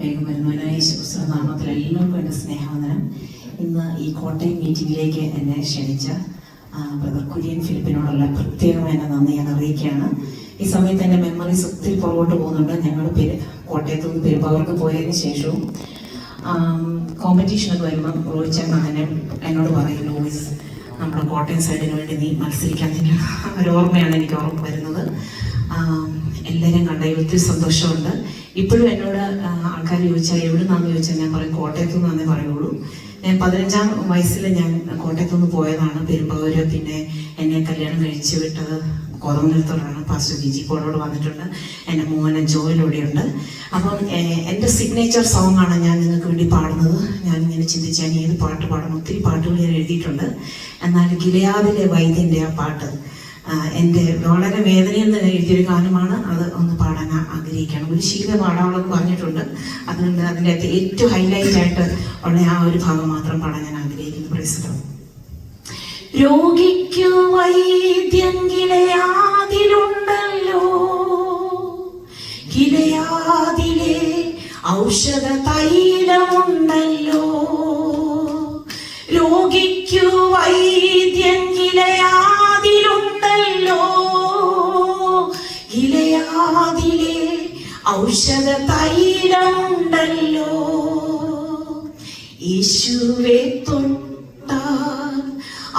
വേഗം വരുന്നവനായ യേശുക്രിസ്തുവിന്റെ നാമത്തിൽ എല്ലാവർക്കും എൻ്റെ സ്നേഹവന്ദനം. ഇന്ന് ഈ കോട്ടയം മീറ്റിംഗിലേക്ക് എന്നെ ക്ഷണിച്ച ബ്രദർ കുര്യൻ ഫിലിപ്പിനോടുള്ള പ്രത്യേകമായ നന്ദി ഞാൻ അറിയിക്കുകയാണ്. ഈ സമയത്ത് എൻ്റെ മെമ്മറീസ് ഒത്തിരി പുറകോട്ട് പോകുന്നുണ്ട്. ഞങ്ങൾ കോട്ടയത്ത് നിന്ന് പെരുമ്പാവൂർക്ക് പോയതിന് ശേഷവും കോമ്പറ്റീഷനൊക്കെ വരുമ്പം റോയിച്ചാൻ തന്നെ എന്നോട് പറയും, ലൂയിസ് നമ്മുടെ കോട്ടയം സൈഡിന് വേണ്ടി നീ മത്സരിക്കാൻ തന്നെ ഒരു ഓർമ്മയാണ് എനിക്ക് ഓർമ്മ വരുന്നത്. എല്ലാവരും കണ്ടതിൽ ഒത്തിരി സന്തോഷമുണ്ട്. ഇപ്പോഴും എന്നോട് ആൾക്കാർ ചോദിച്ചാൽ എവിടെ നിന്നാന്ന് ചോദിച്ചാൽ ഞാൻ പറയും കോട്ടയത്തു നിന്നേ പറയുള്ളൂ. ഞാൻ 15-ാം വയസ്സിൽ ഞാൻ കോട്ടയത്തു നിന്ന് പോയതാണ് പെരുമ്പാവൂര്. പിന്നെ എന്നെ കല്യാണം കഴിച്ച് വിട്ടത് കോതമംഗലത്തോടാണ്. പാസ്റ്റർ ജിജി പോളോട് വന്നിട്ടുണ്ട്. എൻ്റെ മോനെ ജോയിലൂടെയുണ്ട്. അപ്പം എൻ്റെ സിഗ്നേച്ചർ സോങ് ആണ് ഞാൻ നിങ്ങൾക്ക് വേണ്ടി പാടുന്നത്. ഞാനിങ്ങനെ ചിന്തിച്ച് ഞാൻ ഏത് പാട്ട് പാടണം. ഒത്തിരി പാട്ടുകൾ ഞാൻ എഴുതിയിട്ടുണ്ട്. എന്നാൽ ഗിലെയാദിലെ വൈദ്യൻ്റെ ആ പാട്ട് എൻ്റെ വളരെ വേദനയെന്ന് എഴുതിയൊരു ഗാനമാണ്. അത് ഒന്ന് പാടാൻ ആഗ്രഹിക്കുകയാണ്. ഒരു ശീല പാടാനുള്ളതെന്ന് പറഞ്ഞിട്ടുണ്ട്. അതുകൊണ്ട് അതിൻ്റെ അകത്ത് ഏറ്റവും ഹൈലൈറ്റ് ആയിട്ട് ഉള്ള ആ ഒരു ഭാഗം മാത്രം പാടാൻ ഞാൻ ആഗ്രഹിക്കുന്നു. പ്രൈസ്. രോഗിക്കു വൈദ്യം ഗിലെയാദിലുണ്ടല്ലോ, ഗിലെയാദിലെ ഔഷധ തൈലമുണ്ടല്ലോ. രോഗിക്കു വൈദ്യം ഗിലെയാദിലുണ്ടല്ലോ, ഗിലെയാദിലെ ഔഷധ തൈലമുണ്ടല്ലോ. യേശുവെ തൊട്ടാൽ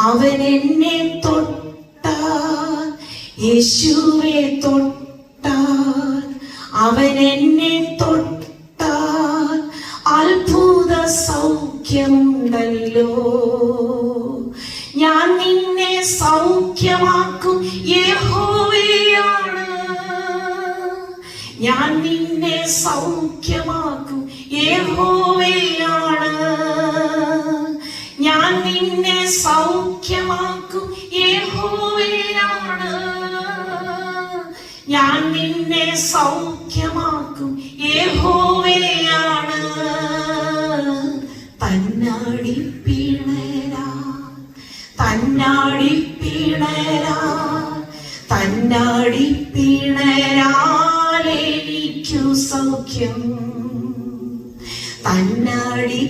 അവൻ എന്നെ തൊട്ടാൽ, യേശുവെ തൊട്ടാൽ അവൻ എന്നെ തൊട്ടാൽ അത്ഭുത സൗഖ്യമുണ്ടല്ലോ. ഞാൻ നിന്നെ സൗഖ്യമാക്കും യഹോവയാണ്, ഞാൻ നിന്നെ സൗഖ്യമാക്കും യഹോവയാണ്, ഞാൻ നിന്നെ സൗഖ്യമാക്കും യഹോവയാണ്, ഞാൻ നിന്നെ സൗഖ്യമാക്കും യഹോവയാണ്. തന്നാടി പിണരാ, തന്നാടി പിണരാ, തന്നാടി പിണരാലെനിക്കു സൗഖ്യം, തന്നാടി